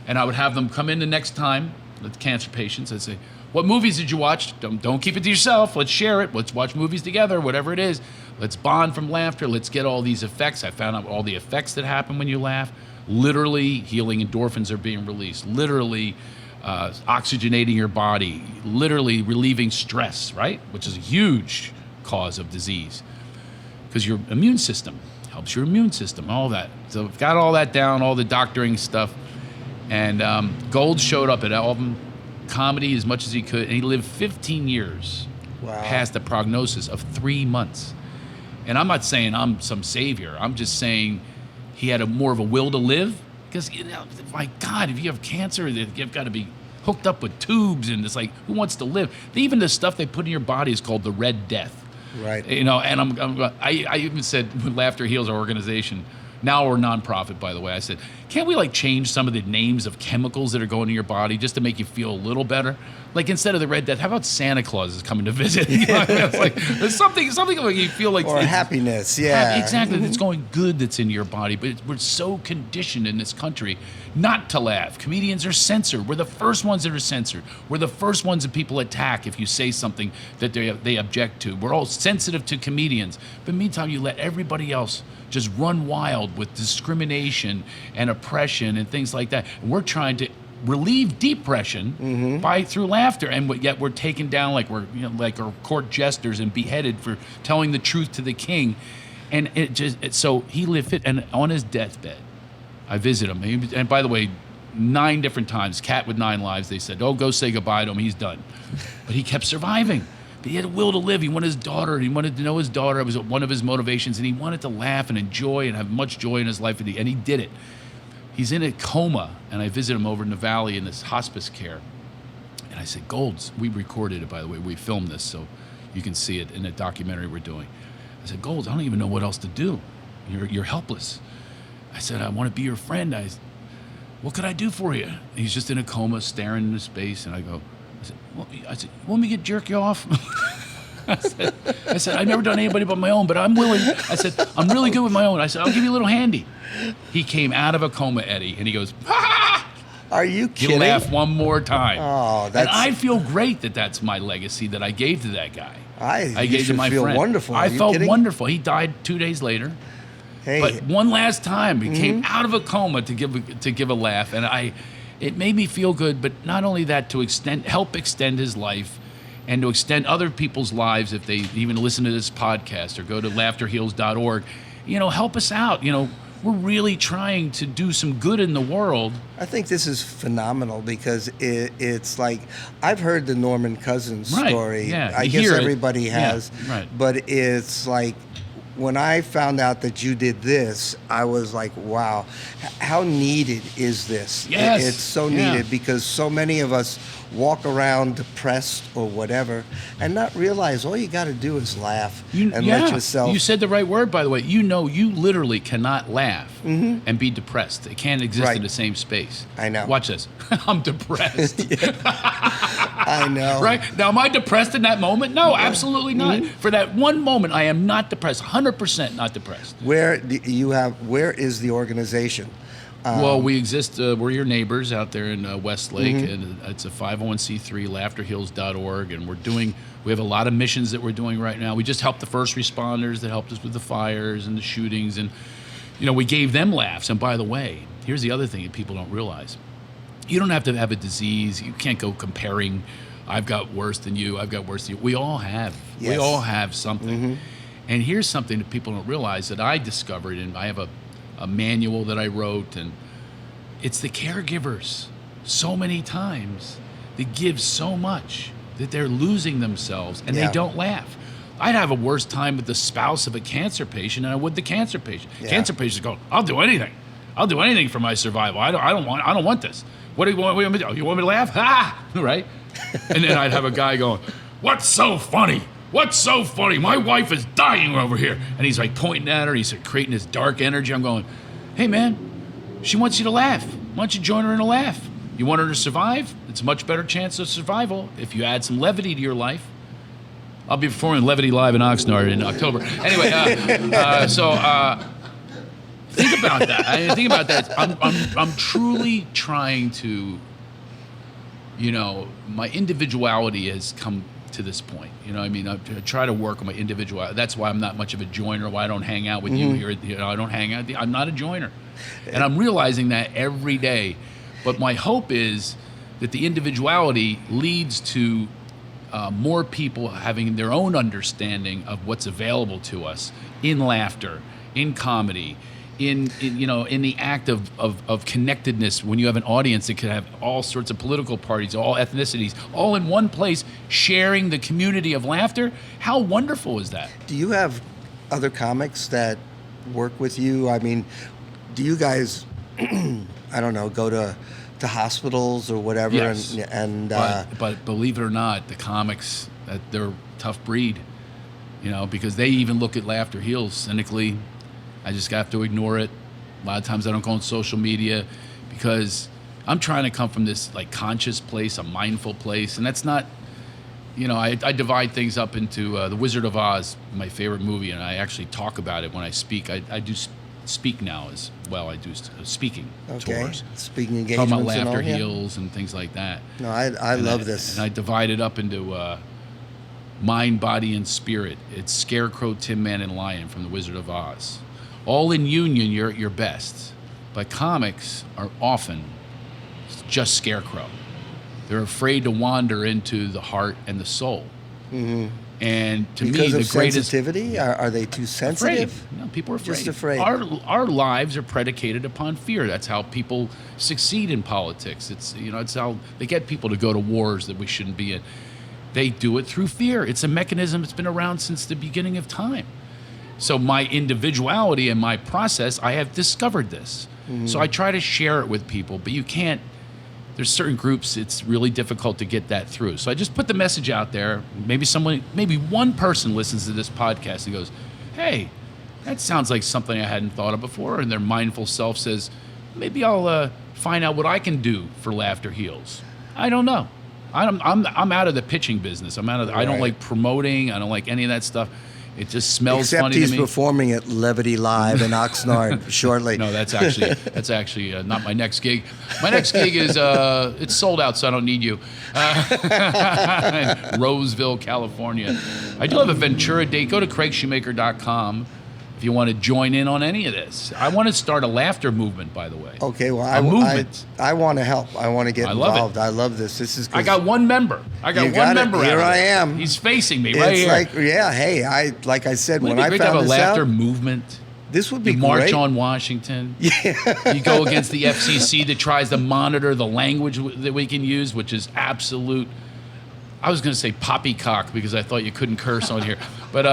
And I would have them come in the next time, the cancer patients. I'd say, what movies did you watch? Don't keep it to yourself. Let's share it. Let's watch movies together, whatever it is. Let's bond from laughter. Let's get all these effects. I found out all the effects that happen when you laugh. Literally, healing endorphins are being released. Literally, oxygenating your body. Literally, relieving stress, right? Which is a huge cause of disease. Because your immune system helps your immune system, all that. So I've got all that down, all the doctoring stuff. And Gold showed up at all of them, comedy as much as he could, and he lived 15 years past the prognosis of 3 months. And I'm not saying I'm some savior. I'm just saying he had more of a will to live. Because, my God, if you have cancer, you've got to be hooked up with tubes, and it's like, who wants to live? Even the stuff they put in your body is called the Red Death. Right. And I even said, when Laughter Heals, our organization, now we're nonprofit, by the way, I said, can't we change some of the names of chemicals that are going to your body just to make you feel a little better? Like, instead of the Red Death, how about Santa Claus is coming to visit? It's like, there's something like you feel like, or happiness, exactly. That's going good, that's in your body. But we're so conditioned in this country not to laugh. Comedians are censored. We're the first ones that are censored. We're the first ones that people attack if you say something that they object to. We're all sensitive to comedians. But meantime, you let everybody else just run wild with discrimination and oppression and things like that. And we're trying to relieve depression through laughter, and yet we're taken down like we're like our court jesters and beheaded for telling the truth to the king. And so he lived fit, and on his deathbed, I visit him. And by the way, 9 different times, cat with 9 lives, they said, oh, go say goodbye to him, he's done. But he kept surviving. But he had a will to live. He wanted his daughter. He wanted to know his daughter. It was one of his motivations, and he wanted to laugh and enjoy and have much joy in his life, and he did it. He's in a coma, and I visit him over in the Valley in this hospice care. And I said, Golds, we recorded it, by the way. We filmed this, so you can see it in a documentary we're doing. I said, Golds, I don't even know what else to do. You're helpless. I said, I want to be your friend. What could I do for you? And he's just in a coma, staring into space, and I said, you want me to jerk you off? I said, I've never done anybody but my own, but I'm willing. I said, I'm really good with my own. I said, I'll give you a little handy. He came out of a coma, Eddie, and he goes, ha! Are you kidding? He laughed one more time. Oh, and I feel great that's my legacy that I gave to that guy. I gave to my friend. Wonderful. I felt wonderful. He died 2 days later. Hey. But one last time, he came out of a coma to give a laugh, and it made me feel good. But not only that, to help extend his life, and to extend other people's lives if they even listen to this podcast or go to laughterheals.org. Help us out. We're really trying to do some good in the world. I think this is phenomenal because it's like, I've heard the Norman Cousins story. Yeah, I guess everybody has. Yeah, right. But it's like, when I found out that you did this, I was like, wow, how needed is this? Yes. It's so needed because so many of us walk around depressed or whatever and not realize all you got to do is laugh and let yourself. You said the right word, by the way. You literally cannot laugh and be depressed. It can't exist in the same space. I know. Watch this. I'm depressed. I know. Right? Now, am I depressed in that moment? No, absolutely not. For that one moment, I am not depressed. 100% not depressed. Where is the organization? Well, we exist. We're your neighbors out there in Westlake, and it's a 501c3, laughterheals.org, and we have a lot of missions that we're doing right now. We just helped the first responders that helped us with the fires and the shootings, and we gave them laughs. And by the way, here's the other thing that people don't realize. You don't have to have a disease. You can't go comparing, I've got worse than you, I've got worse than you. We all have. Yes. We all have something. And here's something that people don't realize that I discovered, and I have a manual that I wrote, and it's the caregivers so many times that give so much that they're losing themselves and they don't laugh. I'd have a worse time with the spouse of a cancer patient than I would the cancer patient. Yeah. Cancer patients go, I'll do anything. I'll do anything for my survival. I don't want this. What do you want me to do? You want me to laugh? Ha! Right? And then I'd have a guy going, what's so funny? What's so funny? My wife is dying over here. And he's like pointing at her. He's creating this dark energy. I'm going, hey, man, she wants you to laugh. Why don't you join her in a laugh? You want her to survive? It's a much better chance of survival if you add some levity to your life. I'll be performing Levity Live in Oxnard in October. Anyway, think about that. Think about that. I'm truly trying to, my individuality has come to this point. I try to work on my individuality. That's why I'm not much of a joiner, why I don't hang out with you here. I don't hang out. I'm not a joiner. And I'm realizing that every day. But my hope is that the individuality leads to more people having their own understanding of what's available to us in laughter, in comedy, in the act of connectedness. When you have an audience that could have all sorts of political parties, all ethnicities, all in one place, sharing the community of laughter. How wonderful is that? Do you have other comics that work with you? I mean, do you guys, I don't know, go to hospitals or whatever? Yes. But believe it or not, the comics, they're a tough breed, because they even look at Laughter Heals cynically. I just have to ignore it. A lot of times I don't go on social media because I'm trying to come from this conscious place, a mindful place, and that's not, I divide things up into The Wizard of Oz, my favorite movie, and I actually talk about it when I speak. I do speak now as well. I do speaking tours. Speaking engagements. Talking about Laughter Heals and things like that. No, I love this. And I divide it up into mind, body, and spirit. It's Scarecrow, Tin Man, and Lion from The Wizard of Oz. All in union, you're at your best. But comics are often just Scarecrow. They're afraid to wander into the heart and the soul. Mm-hmm. And to me, the greatest sensitivity, are they too sensitive? Afraid. No, people are afraid. Just afraid. Our lives are predicated upon fear. That's how people succeed in politics. It's how they get people to go to wars that we shouldn't be in. They do it through fear. It's a mechanism that's been around since the beginning of time. So my individuality and my process, I have discovered this. Mm-hmm. So I try to share it with people, but you can't. There's certain groups, it's really difficult to get that through. So I just put the message out there. Maybe one person listens to this podcast and goes, hey, that sounds like something I hadn't thought of before. And their mindful self says, maybe I'll find out what I can do for Laughter Heals. I don't know. I'm out of the pitching business. I don't like promoting. I don't like any of that stuff. It just smells funny to me. Except he's performing at Levity Live in Oxnard shortly. No, that's actually not my next gig. My next gig is it's sold out, so I don't need you. In Roseville, California. I do have a Ventura date. Go to craigshoemaker.com if you want to join in on any of this. I want to start a laughter movement, by the way. Okay, well, I want to help. I want to get involved. I love this. This is. I got one member. Here I am. He's facing me right here. Hey, like I said, when I found this out. Wouldn't it be great to have a laughter movement? This would be great. March on Washington. Yeah. You go against the FCC that tries to monitor the language that we can use, which is absolute. I was going to say poppycock because I thought you couldn't curse on here, but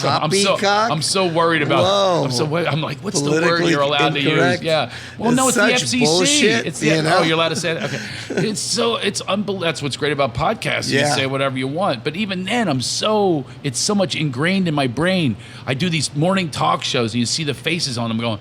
I'm so worried about. Whoa. I'm like, what's the word you're allowed to use? Yeah. Well, no, it's the FCC. Bullshit, it's the you're allowed to say that. Okay. It's unbelievable. That's what's great about podcasts. You say whatever you want, but even then, it's so much ingrained in my brain. I do these morning talk shows, and you see the faces on them going.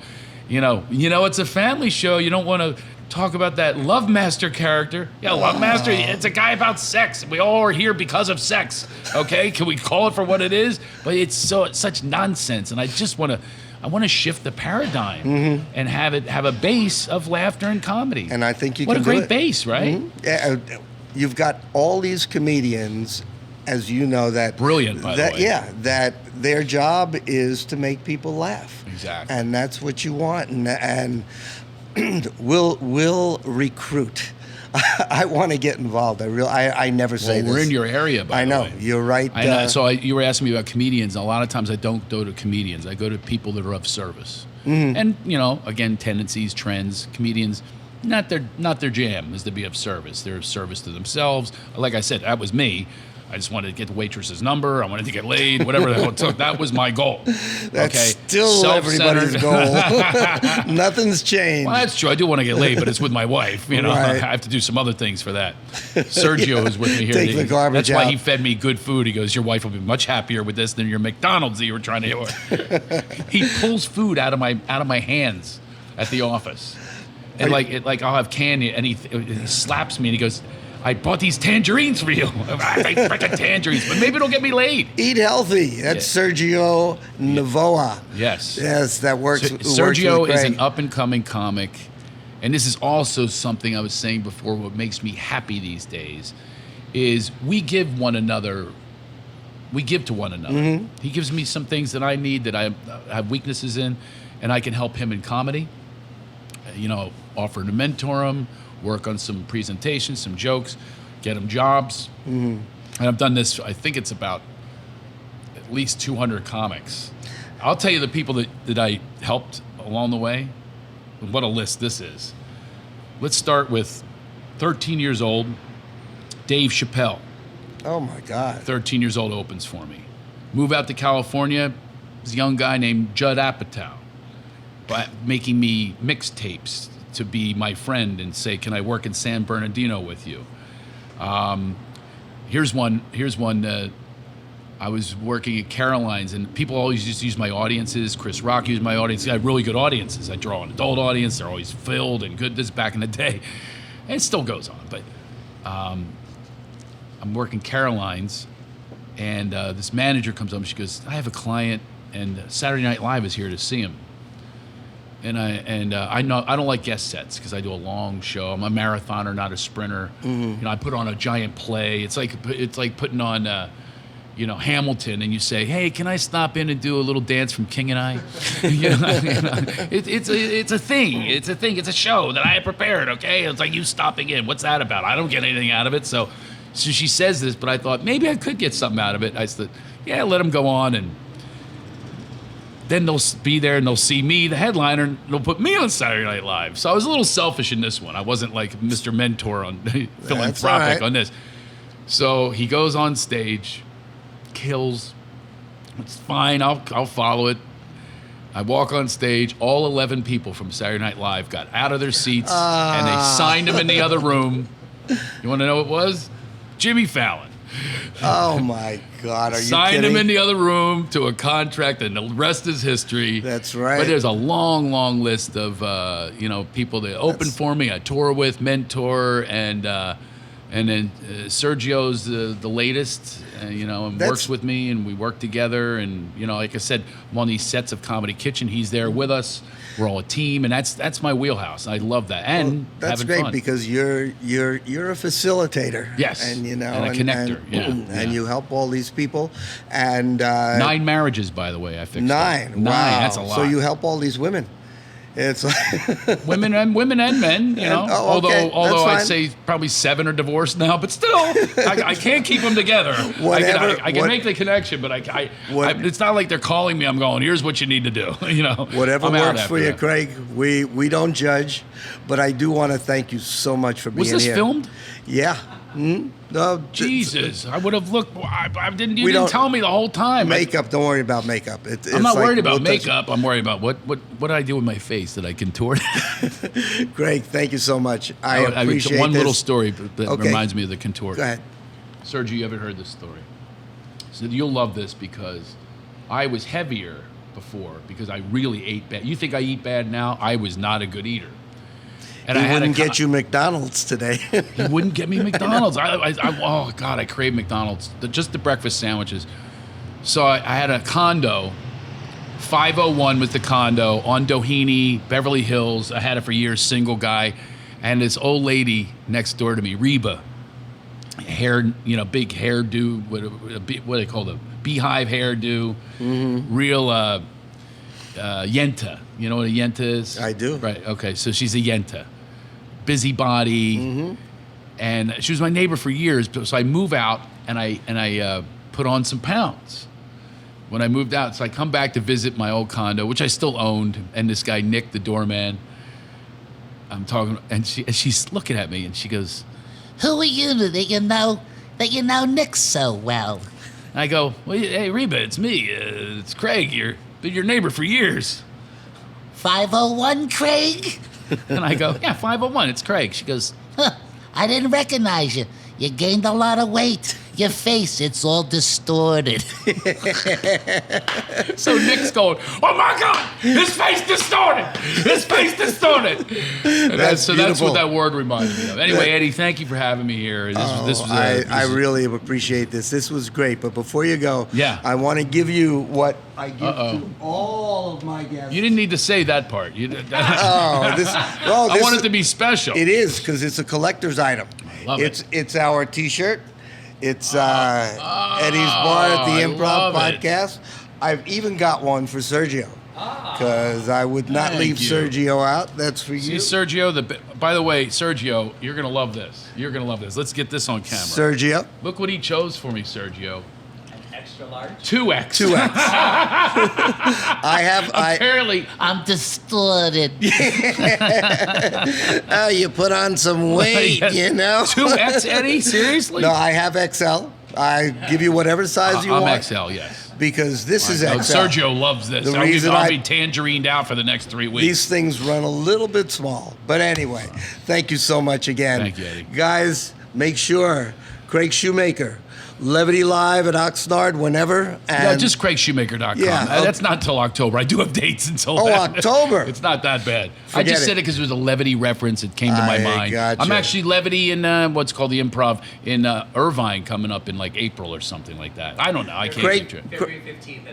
It's a family show. You don't want to talk about that Lovemaster character. Yeah, Lovemaster, it's a guy about sex. We all are here because of sex. Okay? Can we call it for what it is? But it's such nonsense. And I just want to shift the paradigm and have a base of laughter and comedy. And I think you what can a great do it. base, right? Yeah, you've got all these comedians, as you know, that brilliant, by the way. Yeah, that their job is to make people laugh. Exactly. And that's what you want. And we'll recruit. I want to get involved. I never say this. We're in your area, by the way. I know. You're right. I know. So you were asking me about comedians. A lot of times I don't go to comedians. I go to people that are of service. And, again, tendencies, trends, comedians, not their jam is to be of service. They're of service to themselves. Like I said, that was me. I just wanted to get the waitress's number. I wanted to get laid, whatever the hell it took. That was my goal. That's still everybody's goal. Nothing's changed. Well, that's true. I do want to get laid, but it's with my wife. Right. I have to do some other things for that. Sergio is with me here. Take the garbage That's out. why he fed me good food. He goes, your wife will be much happier with this than your McDonald's that you were trying to order. He pulls food out of my hands at the office. And I'll have candy, and he slaps me, and he goes, I bought these tangerines for you. I like freaking tangerines, but maybe it'll get me laid. Eat healthy. That's Sergio Navoa. Yes. Yes, that works. Sergio is an up-and-coming comic, and this is also something I was saying before. What makes me happy these days is we give to one another. He gives me some things that I need that I have weaknesses in, and I can help him in comedy. Offer to mentor him. Work on some presentations, some jokes, get them jobs. And I've done this, I think it's about at least 200 comics. I'll tell you the people that I helped along the way. What a list this is. Let's start with 13 years old, Dave Chappelle. Oh, my God. 13 years old opens for me. Move out to California, this young guy named Judd Apatow, making me mixtapes to be my friend and say, can I work in San Bernardino with you? Here's one. I was working at Caroline's, and people always used to use my audiences. Chris Rock used my audience. I had really good audiences. I draw an adult audience. They're always filled and good. This is back in the day. And it still goes on. But I'm working Caroline's, and this manager comes up and she goes, I have a client, and Saturday Night Live is here to see him. And I know I don't like guest sets because I do a long show. I'm a marathoner, not a sprinter. I put on a giant play. It's like putting on, Hamilton, and you say, "Hey, can I stop in and do a little dance from King and I?" It's a thing. It's a thing. It's a show that I have prepared. Okay, it's like you stopping in. What's that about? I don't get anything out of it. So she says this, but I thought maybe I could get something out of it. I said, "Yeah, let them go on and." Then they'll be there and they'll see me, the headliner, and they'll put me on Saturday Night Live. So I was a little selfish in this one. I wasn't like Mr. Mentor on philanthropic on this. So he goes on stage, kills. It's fine. I'll follow it. I walk on stage. All 11 people from Saturday Night Live got out of their seats and they signed him in the other room. You want to know what it was? Jimmy Fallon. Oh my God! Are you Signed kidding? him in the other room to a contract, and the rest is history. That's right. But there's a long, long list of people that open for me. I tour with, mentor, and then Sergio's the latest. And works with me, and we work together. And like I said, I'm on these sets of Comedy Kitchen. He's there with us. We're all a team, and that's my wheelhouse. I love that, and that's having great fun. because you're a facilitator. Yes, and and a connector. And you help all these people. And 9 marriages, by the way, I fixed. 9. It. 9. Wow. That's a lot. So you help all these women. It's like women and men, although I'd say probably 7 are divorced now, but still, I can't keep them together. I can make the connection, but it's not like they're calling me. I'm going, here's what you need to do. Whatever works for you, Craig. We don't judge, but I do want to thank you so much for being here. Was this filmed? Yeah. Mm-hmm. No, Jesus, I would have looked. You didn't tell me the whole time. Makeup. Don't worry about makeup. I'm not worried about makeup. I'm worried about what did I do with my face that I contorted. Greg, thank you so much. I appreciate one this. little story that reminds me of the contort. Go ahead. Sergio, you haven't heard this story. So you'll love this because I was heavier before because I really ate bad. You think I eat bad now? I was not a good eater. And he I had wouldn't get you McDonald's today. He wouldn't get me McDonald's. Oh God, I crave McDonald's. Just the breakfast sandwiches. So I had a condo. 501 was the condo on Doheny, Beverly Hills. I had it for years, single guy, and this old lady next door to me, Reba, hair, big hairdo, what do they call it? Beehive hairdo, real yenta. You know what a yenta is? I do. Right. Okay. So she's a yenta, busybody, and she was my neighbor for years. So I move out and I put on some pounds. When I moved out, so I come back to visit my old condo, which I still owned, and this guy Nick, the doorman, I'm talking, and she's looking at me, and she goes, "Who are you that you know Nick so well?" And I go, "Well, hey Reba, it's me. It's Craig. Been your neighbor for years." 501, Craig? And I go, "Yeah, 501. It's Craig." She goes, Huh, I didn't recognize you. You gained a lot of weight. Your face, it's all distorted. So Nick's going, "Oh my God, his face distorted! His face distorted!" And that's what that word reminded me of. Anyway, Eddie, thank you for having me here. I really appreciate this. This was great. But before you go, I want to give you what I give to all of my guests. You didn't need to say that part. I want it to be special. It is, because it's a collector's item. Love it. It's our T-shirt. It's Eddie's Bar at the Improv Podcast. I've even got one for Sergio, because I would not leave Sergio out. That's for you. See, Sergio, by the way, Sergio, you're going to love this. You're going to love this. Let's get this on camera. Sergio. Look what he chose for me, Sergio. Extra large? 2X. 2X. Apparently. I'm distorted. Oh, you put on some weight, 2X, Eddie? Seriously? No, I have XL. I give you whatever size you want. I'm XL, yes. Because this is XL. Sergio loves this. I'll be tangerined out for the next 3 weeks. These things run a little bit small. But anyway, thank you so much again. Thank you, Eddie. Guys, make sure, Craig Shoemaker, Levity Live at Oxnard whenever. And just CraigShoemaker.com. Yeah, That's not until October. I do have dates until then. October. It's not that bad. I Forget just it. said it because it was a levity reference. It came to my mind. Gotcha. I'm actually levity in what's called the Improv in Irvine coming up in like April or something like that. I don't know. I can't keep track. February 15th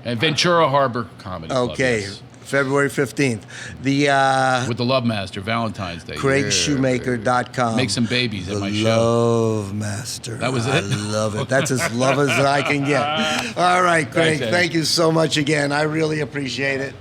at Ventura Harbor Comedy Club. Okay. Yes. February 15th. With the Lovemaster, Valentine's Day. CraigShoemaker.com. Make some babies at my show. Lovemaster. That was it? I love it. That's as love as I can get. All right, Craig. Thanks, Eddie. Thank you so much again. I really appreciate it.